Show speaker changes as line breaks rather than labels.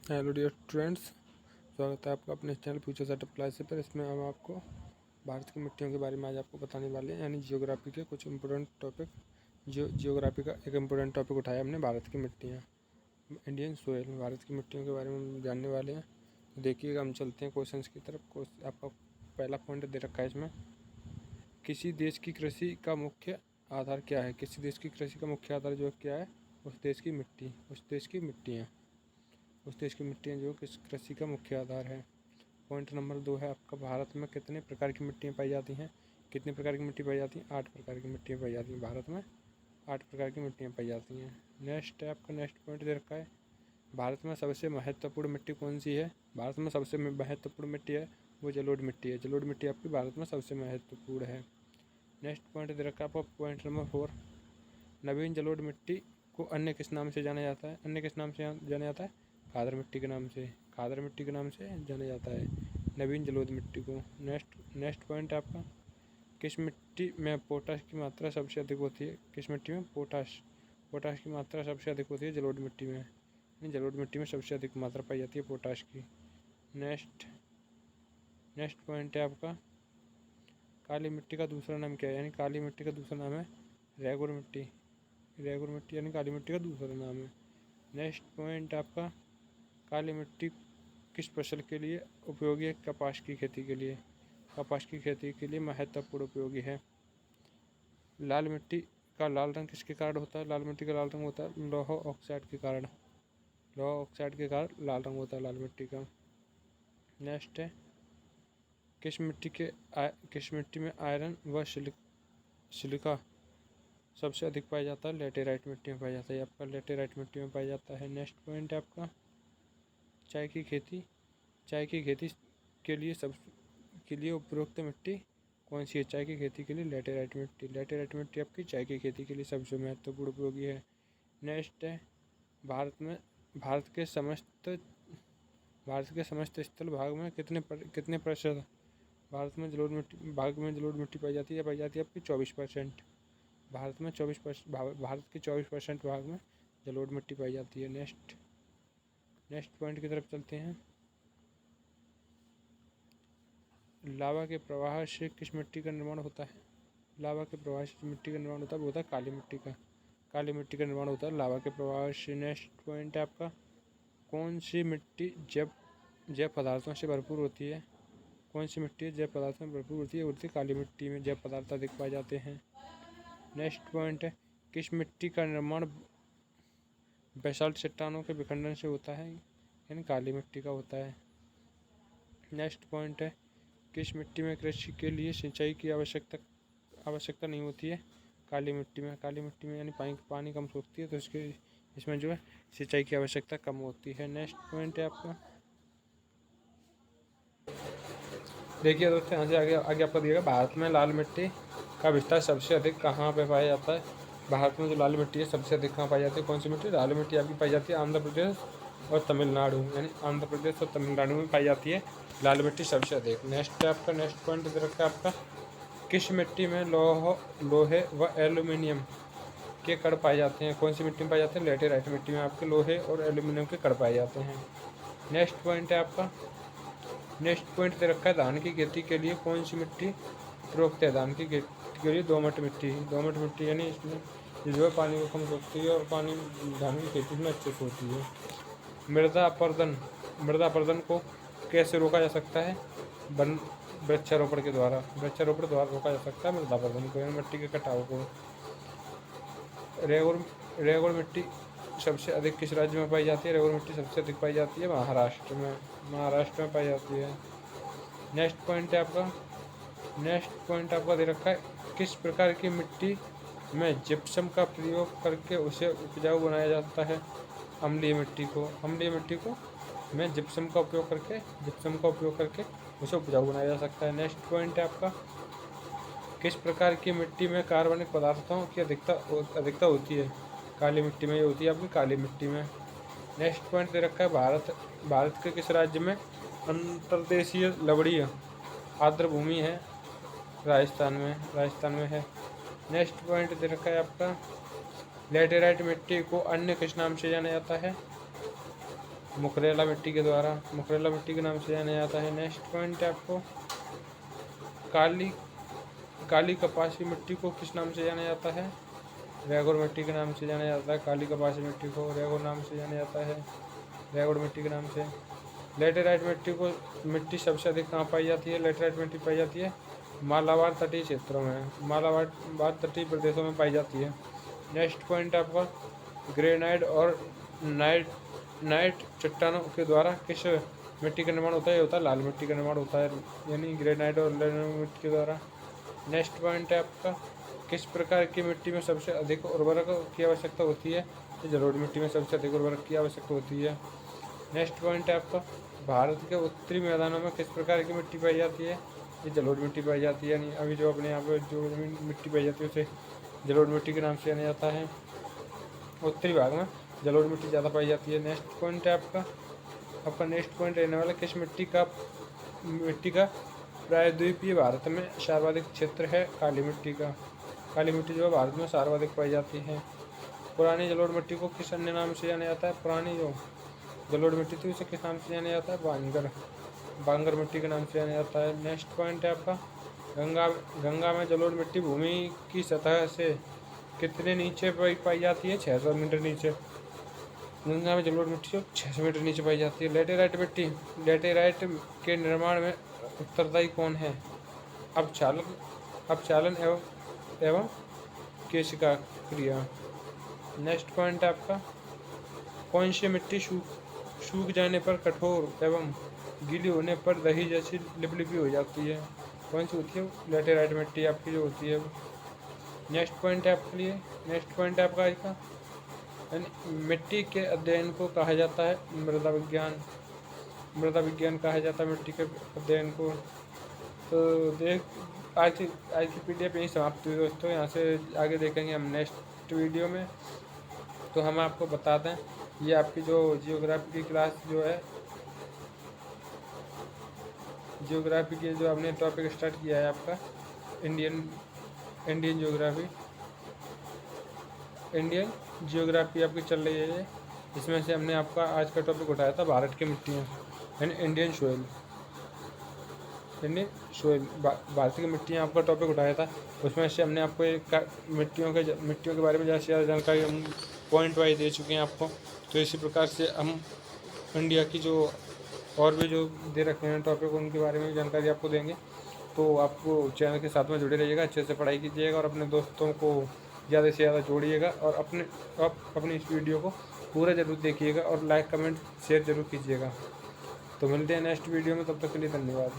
Hello dear students, स्वागत है आपका अपने चैनल फ्यूचर सेटअप क्लासेस पर। इसमें हम आपको भारत की मिट्टियों के बारे में आज आपको बताने वाले हैं, यानी जियोग्राफी के कुछ इंपॉर्टेंट टॉपिक। जियोग्राफी का एक इम्पोर्टेंट टॉपिक उठाया हमने, भारत की मिट्टियाँ, इंडियन सोयल। भारत की मिट्टियों के बारे में हम जानने वाले हैं। तो देखिएगा, हम चलते हैं क्वेश्चन की तरफ। आपका पहला पॉइंट दे रखा है इसमें, किसी देश की कृषि का मुख्य आधार क्या है। किसी देश की कृषि का मुख्य आधार जो क्या है, उस देश की मिट्टी, उस देश की मिट्टियाँ, उस देश की मिट्टियाँ जो किस कृषि का मुख्य आधार है। पॉइंट नंबर 2 है आपका, भारत में कितने प्रकार की मिट्टियाँ पाई जाती हैं। कितने प्रकार की मिट्टी पाई जाती हैं? 8 प्रकार की मिट्टियाँ पाई जाती हैं। भारत में 8 प्रकार की मिट्टियाँ पाई जाती हैं। नेक्स्ट है आपका, नेक्स्ट पॉइंट दे रखा है, भारत में सबसे महत्वपूर्ण मिट्टी कौन सी है। भारत में सबसे महत्वपूर्ण मिट्टी है वो जलोढ़ मिट्टी है। जलोढ़ मिट्टी आपकी भारत में सबसे महत्वपूर्ण है। नेक्स्ट पॉइंट दे रखा है आपको, पॉइंट नंबर 4, नवीन जलोढ़ मिट्टी को अन्य किस नाम से जाना जाता है। अन्य किस नाम से जाना जाता है? खादर मिट्टी के नाम से। खादर मिट्टी के नाम से जाना जाता है नवीन जलोढ़ मिट्टी को। नेक्स्ट पॉइंट है आपका, किस मिट्टी में पोटाश की मात्रा सबसे अधिक होती है। किस मिट्टी में पोटाश की मात्रा सबसे अधिक होती है? जलोढ़ मिट्टी में। जलोढ़ मिट्टी में सबसे अधिक मात्रा पाई जाती है पोटाश की। नेक्स्ट पॉइंट है आपका, काली मिट्टी का दूसरा नाम क्या है। यानी काली मिट्टी का दूसरा नाम है रेगुर मिट्टी। रेगुर मिट्टी यानी काली मिट्टी का दूसरा नाम है। नेक्स्ट पॉइंट आपका, काली मिट्टी किस फसल के लिए उपयोगी है। कपास की खेती के लिए। कपास की खेती के लिए महत्वपूर्ण उपयोगी है। लाल मिट्टी का लाल रंग किसके कारण होता है। लाल मिट्टी का लाल रंग होता है लौह ऑक्साइड के कारण। लौह ऑक्साइड के कारण लाल रंग होता है लाल मिट्टी का। नेक्स्ट है, किस मिट्टी में आयरन व सिलिका सबसे अधिक पाया जाता है। लेटेराइट मिट्टी में पाया जाता है। आपका लेटेराइट मिट्टी में पाया जाता है। नेक्स्ट पॉइंट है आपका, चाय की खेती के लिए उपयुक्त मिट्टी कौन सी है। चाय की खेती के लिए लेटेराइट मिट्टी। लेटेराइट मिट्टी आपकी चाय की खेती के लिए सबसे महत्वपूर्ण उपयोगी है। नेक्स्ट है, भारत के समस्त स्थल भाग में कितने प्रतिशत भारत में जलोढ़ मिट्टी पाई जाती है आपकी 24%। भारत में 24%, भारत के 24% भाग में जलोढ़ मिट्टी पाई जाती है। नेक्स्ट पॉइंट की तरफ चलते हैं, लावा के प्रवाह से किस मिट्टी का निर्माण होता है। लावा के प्रवाह से मिट्टी का निर्माण होता है वो होता है काली मिट्टी का। काली मिट्टी का निर्माण होता है लावा के प्रवाह से। नेक्स्ट पॉइंट है आपका, कौन सी मिट्टी जैव पदार्थों से भरपूर होती है। कौन सी मिट्टी जैव पदार्थों में भरपूर होती है? होती है काली मिट्टी में जैव पदार्थ अधिक पाए जाते हैं। नेक्स्ट पॉइंट है, किस मिट्टी का निर्माण बेसाल्ट चट्टानों के विखंडन से होता है। यानी काली मिट्टी का होता है। नेक्स्ट पॉइंट है, किस मिट्टी में कृषि के लिए सिंचाई की आवश्यकता नहीं होती है। काली मिट्टी में यानी पानी कम सोखती है, तो इसमें जो है सिंचाई की आवश्यकता कम होती है। नेक्स्ट पॉइंट है आपका, देखिए दोस्तों, यहाँ से आगे आपको दिएगा, भारत में लाल मिट्टी का विस्तार सबसे अधिक कहाँ पे पाया जाता है। भारत में जो लाल मिट्टी है सबसे अधिक कहाँ पाई जाती है? कौन सी मिट्टी? लाल मिट्टी आपकी पाई जाती है आंध्र प्रदेश और तमिलनाडु। यानी आंध्र प्रदेश और तमिलनाडु में पाई जाती है लाल मिट्टी सबसे अधिक। नेक्स्ट है आपका, नेक्स्ट पॉइंट दे रखा है आपका, किस मिट्टी में लोहे व एल्यूमिनियम के कण पाए जाते हैं। कौन सी मिट्टी में पाए जाते हैं? लेटेराइट मिट्टी में आपके लोहे और एल्यूमिनियम के कण पाए जाते हैं। नेक्स्ट पॉइंट है आपका, नेक्स्ट पॉइंट दे रखा है, धान की खेती के लिए कौन सी मिट्टी उपयुक्त है। धान की खेती के लिए दोमट मिट्टी यानी इसमें जो है पानी को कम सोखती है और पानी धान की खेती में अच्छे से होती है। मृदा अपरदन को कैसे रोका जा सकता है? वृक्षारोपण द्वारा रोका जा सकता है मृदा अपरदन को, यानी मिट्टी के कटाव को। रेगुर मिट्टी सबसे अधिक किस राज्य में पाई जाती है? रेगुर मिट्टी सबसे अधिक पाई जाती है महाराष्ट्र में पाई जाती है। नेक्स्ट पॉइंट आपका दे रखा है, किस प्रकार की मिट्टी में जिप्सम का प्रयोग करके उसे उपजाऊ बनाया जाता है। अम्लीय मिट्टी को में जिप्सम का उपयोग करके उसे उपजाऊ बनाया जा सकता है। नेक्स्ट पॉइंट है आपका, किस प्रकार की मिट्टी में कार्बनिक पदार्थों की अधिकता होती है। काली मिट्टी में होती है आपकी काली मिट्टी में। नेक्स्ट पॉइंट दे रखा है, भारत के किस राज्य में अंतर्देशीय लवणीय आर्द्र भूमि है। राजस्थान में है। नेक्स्ट पॉइंट दे रखा है आपका, लेटेराइट मिट्टी को अन्य किस नाम से जाना जाता है। मुकरेला मिट्टी के द्वारा, मुकरेला मिट्टी के नाम से जाना जाता है। नेक्स्ट पॉइंट है आपको काली कपासी मिट्टी को किस नाम से जाना जाता है? रेगुर मिट्टी के नाम से जाना जाता है। काली कपासी मिट्टी को रेगुर नाम से जाना जाता है, रेगुर मिट्टी के नाम से। लेटेराइट मिट्टी सबसे अधिक कहाँ पाई जाती है? लेटेराइट मिट्टी पाई जाती है मालाबार तटीय क्षेत्रों में, मालाबार तटीय प्रदेशों में पाई जाती है। नेक्स्ट पॉइंट आपका ग्रेनाइट और नाइट चट्टानों के द्वारा किस मिट्टी का निर्माण होता है? ये होता है लाल मिट्टी का निर्माण होता है, यानी ग्रेनाइट और मिट्टी के द्वारा। नेक्स्ट पॉइंट है आपका किस प्रकार की मिट्टी में सबसे अधिक उर्वरक की आवश्यकता होती है? जलोढ़ मिट्टी में सबसे अधिक उर्वरक की आवश्यकता होती है। नेक्स्ट पॉइंट है आपका भारत के उत्तरी मैदानों में किस प्रकार की मिट्टी पाई जाती है? ये जलोढ़ मिट्टी पाई जाती है, यानी अभी जो अपने यहाँ पर जो मिट्टी पाई जाती है उसे जलोढ़ मिट्टी के नाम से जाना जाता है। उत्तरी भाग में जलोढ़ मिट्टी ज़्यादा पाई जाती है। नेक्स्ट पॉइंट है आपका नेक्स्ट पॉइंट रहने वाला किस मिट्टी का प्रायद्वीपीय भारत में सर्वाधिक क्षेत्र है? काली मिट्टी का। काली मिट्टी जो है भारत में सर्वाधिक पाई जाती है। पुरानी जलोढ़ मिट्टी को किस अन्य नाम से जाना जाता है? पुरानी जो जलोढ़ मिट्टी थी उसे किस नाम से जाना जाता है? बांगर मिट्टी के नाम से जाना जाता है। नेक्स्ट पॉइंट है आपका गंगा में जलोढ़ मिट्टी भूमि की सतह से कितने नीचे पाई जाती है? 600 मीटर नीचे। गंगा में जलोढ़ मिट्टी 600 मीटर नीचे पाई जाती है। लेटेराइट के निर्माण में उत्तरदायी कौन है? अपचालन एवं केशिका क्रिया। नेक्स्ट पॉइंट है आपका कौन सी मिट्टी सूख जाने पर कठोर एवं गीली होने पर दही जैसी लिपलिपी हो जाती है? कौन सी होती है? लेटेराइट मिट्टी आपकी जो होती है। नेक्स्ट पॉइंट है आपके लिए, नेक्स्ट पॉइंट है आपका आज का मिट्टी के अध्ययन को कहा जाता है मृदा विज्ञान। मृदा विज्ञान कहा जाता है मिट्टी के अध्ययन को। तो आज की PDF यहीं समाप्त हुई दोस्तों। यहाँ से आगे देखेंगे हम नेक्स्ट वीडियो में। तो हम आपको बता दें ये आपकी जो जियोग्राफी की क्लास जो है, जियोग्राफी के जो हमने टॉपिक स्टार्ट किया है आपका इंडियन जियोग्राफी आपकी चल रही है। इसमें से हमने आपका आज का टॉपिक उठाया था भारत की मिट्टियाँ यानी इंडियन सोइल। भारत की मिट्टियाँ आपका टॉपिक उठाया था। उसमें से हमने आपको मिट्टियों के बारे में ज़्यादा से ज़्यादा जानकारी हम पॉइंट वाइज दे चुके हैं आपको। तो इसी प्रकार से हम इंडिया की जो और भी जो दे रखे हैं टॉपिक उनके बारे में जानकारी आपको देंगे। तो आपको चैनल के साथ में जुड़े रहिएगा, अच्छे से पढ़ाई कीजिएगा और अपने दोस्तों को ज़्यादा से ज़्यादा जोड़िएगा और अपनी इस वीडियो को पूरा ज़रूर देखिएगा और लाइक कमेंट शेयर ज़रूर कीजिएगा। तो मिलते हैं नेक्स्ट वीडियो में, तब तक के लिए धन्यवाद।